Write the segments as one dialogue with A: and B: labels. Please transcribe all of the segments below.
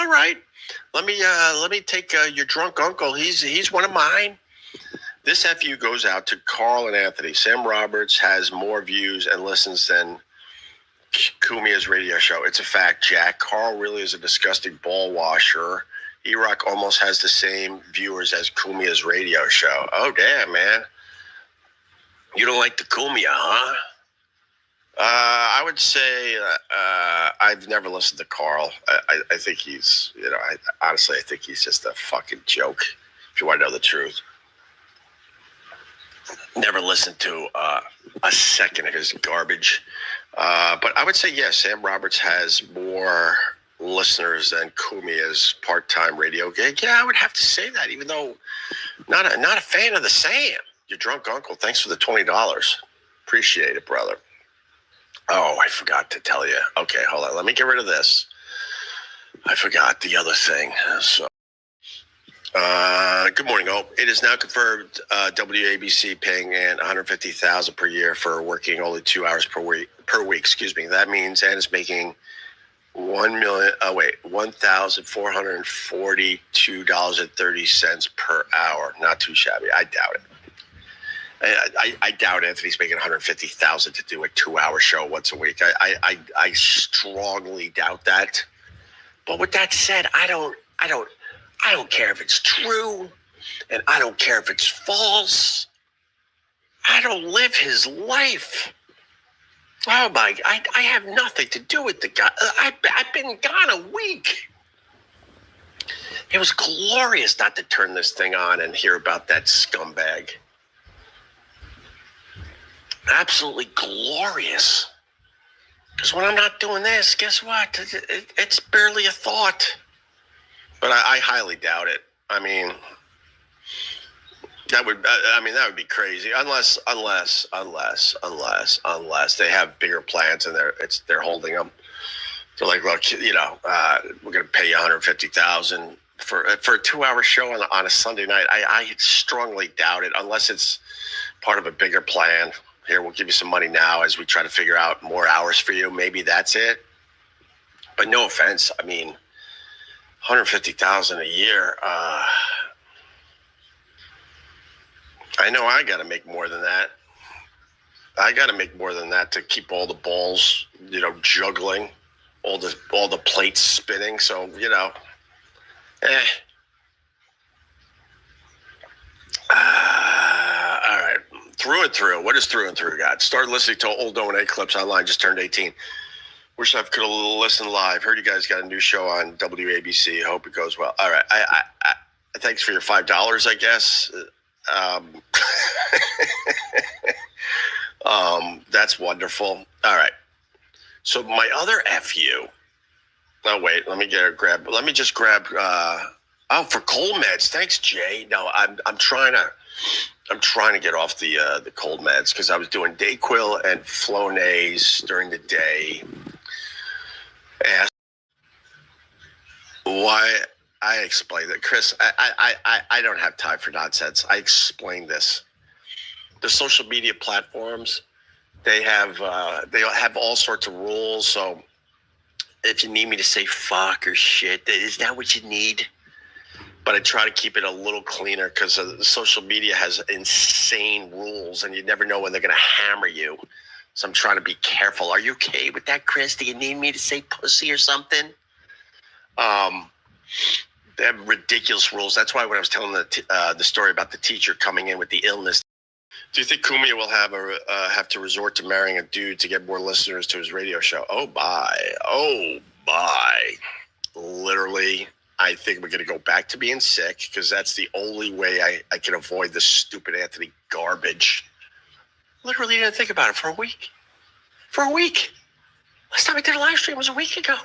A: right. Let me take your drunk uncle. He's one of mine. This FU goes out to Carl and Anthony. Sam Roberts has more views and listens than Cumias radio show. It's a fact, Jack. Carl really is a disgusting ball washer. E-Rock almost has the same viewers as Cumias radio show. Oh, damn, man. You don't like the Cumia, huh? I would say I've never listened to Carl. I think he's, honestly, I think he's just a fucking joke, if you want to know the truth. Never listened to a second of his garbage. But I would say, yes, Sam Roberts has more listeners than Cumia's part-time radio gig. Yeah, I would have to say that, even though not a fan of the Sam. Your drunk uncle, thanks for the $20. Appreciate it, brother. Oh, I forgot to tell you. Okay, hold on. Let me get rid of this. I forgot the other thing. So, good morning, Hope. It is now confirmed WABC paying Ann $150,000 per year for working only 2 hours per week. Excuse me. That means Ann is making $1,442.30 per hour. Not too shabby. I doubt it. I doubt Anthony's making $150,000 to do a 2-hour show once a week. I strongly doubt that. But with that said, I don't care if it's true, and I don't care if it's false. I don't live his life. Oh my! I have nothing to do with the guy. I've been gone a week. It was glorious not to turn this thing on and hear about that scumbag. Absolutely glorious. Because when I'm not doing this, guess what? It's barely a thought. But I highly doubt it. I mean, that would be crazy. Unless they have bigger plans and they're holding them. They're like, look, we're going to pay you $150,000 for a 2-hour show on a Sunday night. I strongly doubt it, unless it's part of a bigger plan. Here, we'll give you some money now as we try to figure out more hours for you. Maybe that's it. But no offense. I mean, $150,000 a year. I know I got to make more than that. I got to make more than that to keep all the balls, juggling, all the plates spinning. So, all right. Through and through. What is through and through got? Started listening to old O&A clips online. Just turned 18. Wish I could have listened live. Heard you guys got a new show on WABC. Hope it goes well. All right. I thanks for your $5, I guess. That's wonderful. All right. So my other FU. Oh wait, let me just grab. For cold meds. Thanks, Jay. No, I'm trying to get off the cold meds because I was doing Dayquil and Flonase during the day. Asked why. I explained it, Chris. I don't have time for nonsense. I explained this. The social media platforms, they have all sorts of rules. So if you need me to say fuck or shit, is that what you need? But I try to keep it a little cleaner because social media has insane rules, and you never know when they're going to hammer you. So I'm trying to be careful. Are you okay with that, Chris? Do you need me to say pussy or something? They have ridiculous rules. That's why when I was telling the story about the teacher coming in with the illness, do you think Cumia will have to resort to marrying a dude to get more listeners to his radio show? Oh, bye. Literally, I think we're going to go back to being sick because that's the only way I can avoid this stupid Anthony garbage. Literally didn't think about it for a week. Last time I did a live stream was a week ago.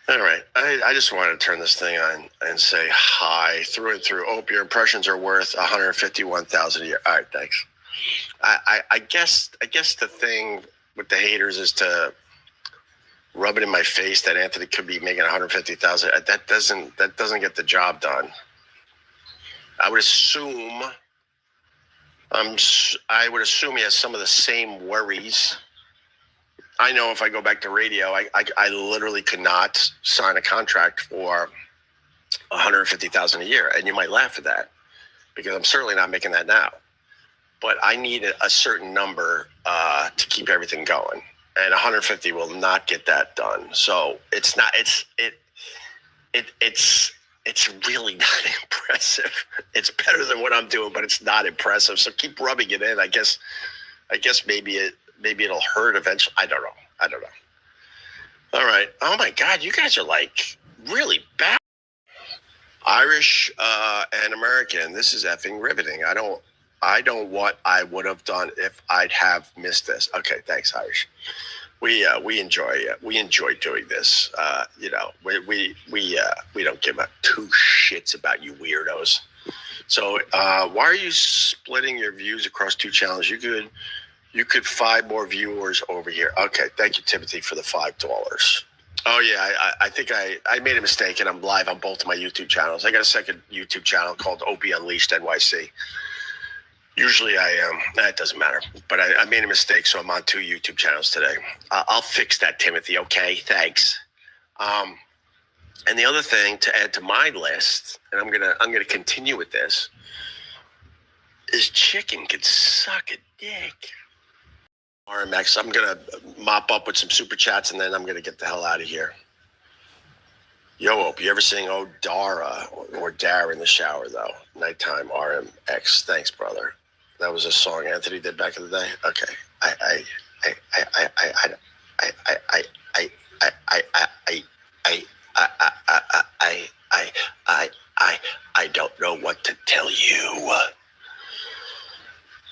A: All right. I just wanted to turn this thing on and say hi through and through. Opie, your impressions are worth $151,000 a year. All right, thanks. I guess the thing with the haters is to rub it in my face that Anthony could be making $150,000. That doesn't get the job done. I would assume he has some of the same worries I know if I go back to radio, I literally could not sign a contract for $150,000 a year, and you might laugh at that because I'm certainly not making that now. But I need a certain number to keep everything going, and 150 will not get that done. So it's not. It's really not impressive. It's better than what I'm doing, but it's not impressive. So keep rubbing it in. I guess maybe it'll hurt eventually. I don't know. All right. Oh my God, you guys are like really bad. Irish and American. This is effing riveting. I don't what I would have done if I'd have missed this. Okay, thanks, Irish. We enjoy doing this. We don't give a two shits about you weirdos. So why are you splitting your views across two channels? You could find more viewers over here. Okay, thank you, Timothy, for the $5. Oh yeah, I think I made a mistake, and I'm live on both of my YouTube channels. I got a second YouTube channel called Opie Unleashed NYC. Usually I am. That doesn't matter. But I made a mistake, so I'm on two YouTube channels today. I'll fix that, Timothy. Okay, thanks. And the other thing to add to my list, and I'm gonna continue with this, is chicken can suck a dick. RMX. I'm gonna mop up with some super chats, and then I'm gonna get the hell out of here. Yo, Opie, you ever sing "Oh Dara" or "Dara" in the shower though? Nighttime RMX. Thanks, brother. That was a song Anthony did back in the day. Okay, I don't know what to tell you.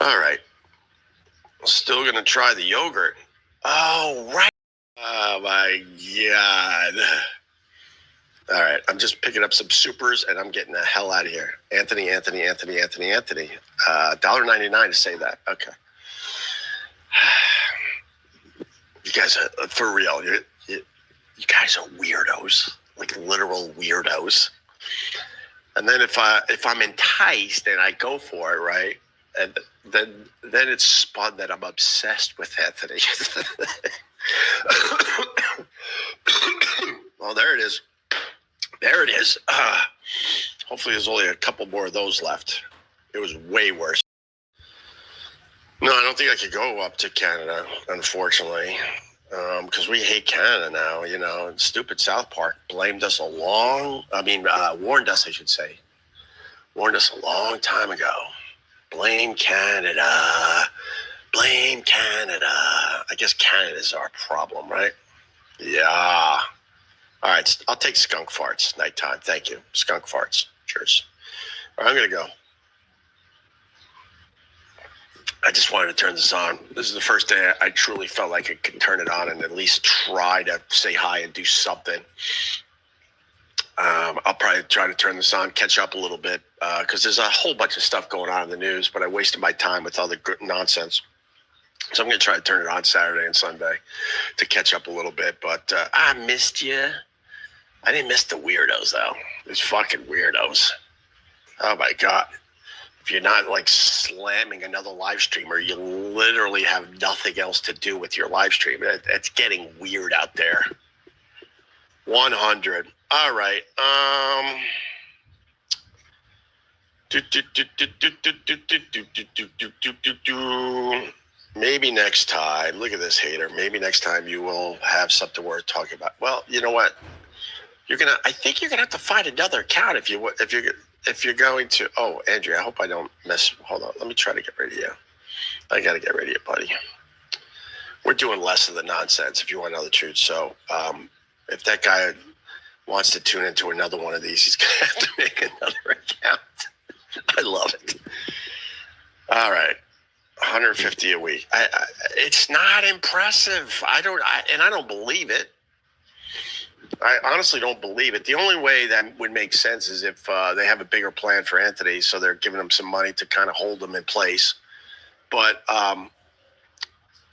A: All right, still gonna try the yogurt. Oh right. Oh my God. All right, I'm just picking up some supers, and I'm getting the hell out of here. Anthony. $1.99 to say that. Okay. You guys are, for real, you guys are weirdos, like literal weirdos. And then if I'm enticed and I go for it, right, and then it's spun that I'm obsessed with Anthony. Well, there it is. There it is. Hopefully there's only a couple more of those left. It was way worse. No, I don't think I could go up to Canada, unfortunately, because we hate Canada now. You know, stupid South Park warned us, I should say. Warned us a long time ago. Blame Canada. Blame Canada. I guess Canada's our problem, right? Yeah. All right, I'll take skunk farts. Nighttime. Thank you. Skunk farts. Cheers. All right, I'm going to go. I just wanted to turn this on. This is the first day I truly felt like I could turn it on and at least try to say hi and do something. I'll probably try to turn this on, catch up a little bit, because there's a whole bunch of stuff going on in the news, but I wasted my time with all the nonsense. So I'm going to try to turn it on Saturday and Sunday to catch up a little bit. But I missed you. I didn't miss the weirdos, though. These fucking weirdos. Oh, my God. If you're not, like, slamming another live streamer, you literally have nothing else to do with your live stream. It's getting weird out there. 100. All right. Maybe next time. Look at this hater. Maybe next time you will have something worth talking about. Well, you know what? I think you're gonna have to find another account if you're going to. Oh, Andrea, I hope I don't mess. Hold on, let me try to get rid of you. I gotta get rid of you, buddy. We're doing less of the nonsense if you want to know the truth. So, if that guy wants to tune into another one of these, he's gonna have to make another account. I love it. All right, 150 a week. It's not impressive. I don't believe it. I honestly don't believe it. The only way that would make sense is if they have a bigger plan for Anthony, so they're giving him some money to kind of hold him in place. But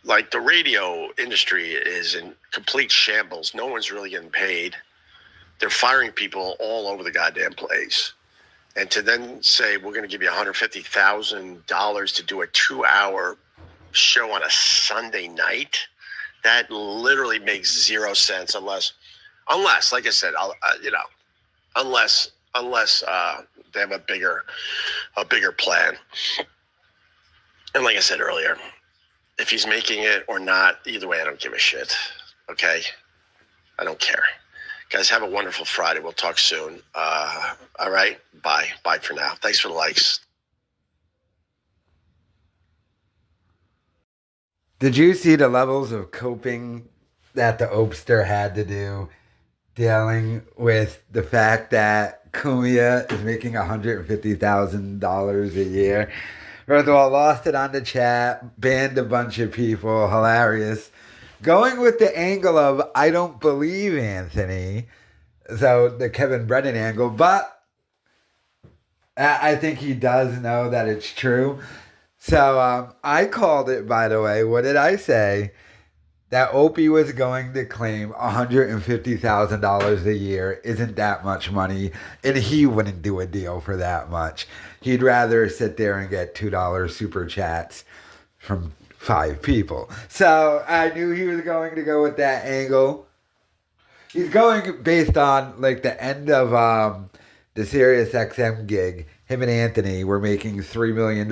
A: like the radio industry is in complete shambles. No one's really getting paid. They're firing people all over the goddamn place. And to then say, we're going to give you $150,000 to do a 2-hour show on a Sunday night, That literally makes zero sense unless, like I said, unless they have a bigger plan. And like I said earlier, if he's making it or not, either way, I don't give a shit. Okay, I don't care. Guys, have a wonderful Friday. We'll talk soon. All right, bye for now. Thanks for the likes.
B: Did you see the levels of coping that the Opster had to do dealing with the fact that Cumia is making $150,000 a year? First of all, lost it on the chat, banned a bunch of people, hilarious. Going with the angle of I don't believe Anthony, so the Kevin Brennan angle, but I think he does know that it's true. So I called it, by the way. What did I say? That Opie was going to claim $150,000 a year isn't that much money, and he wouldn't do a deal for that much. He'd rather sit there and get $2 super chats from 5 people. So I knew he was going to go with that angle. He's going based on like the end of the Sirius XM gig. Him and Anthony were making $3 million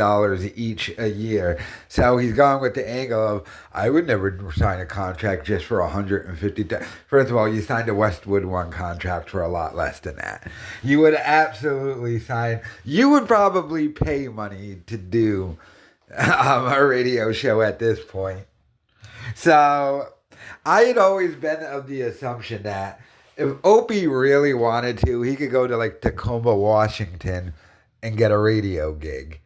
B: each a year. So he's going with the angle of, I would never sign a contract just for $150,000. First of all, you signed a Westwood One contract for a lot less than that. You would absolutely sign, you would probably pay money to do a radio show at this point. So I had always been of the assumption that if Opie really wanted to, he could go to like Tacoma, Washington and get a radio gig.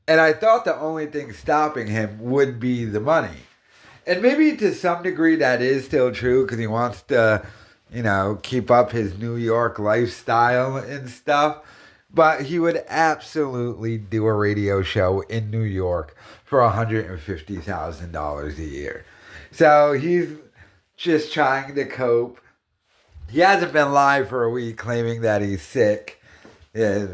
B: And I thought the only thing stopping him would be the money. And maybe to some degree that is still true because he wants to, keep up his New York lifestyle and stuff. But he would absolutely do a radio show in New York for $150,000 a year. So he's just trying to cope. He hasn't been live for a week claiming that he's sick.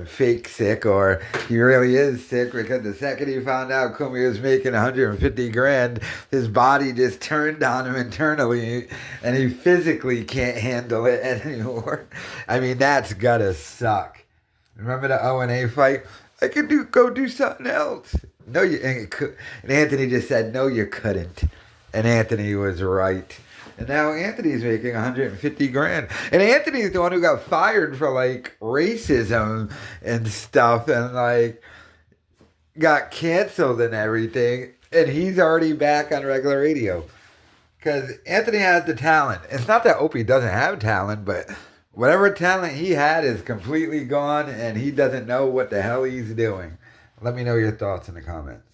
B: Fake sick, or he really is sick because the second he found out Cumias was making $150,000, his body just turned on him internally and he physically can't handle it anymore. I mean, that's gotta suck. Remember the O&A fight? I could go do something else. No, and Anthony just said, no, you couldn't. And Anthony was right. And now Anthony's making $150,000. And Anthony's the one who got fired for like racism and stuff and like got canceled and everything. And he's already back on regular radio. Because Anthony has the talent. It's not that Opie doesn't have talent, but whatever talent he had is completely gone and he doesn't know what the hell he's doing. Let me know your thoughts in the comments.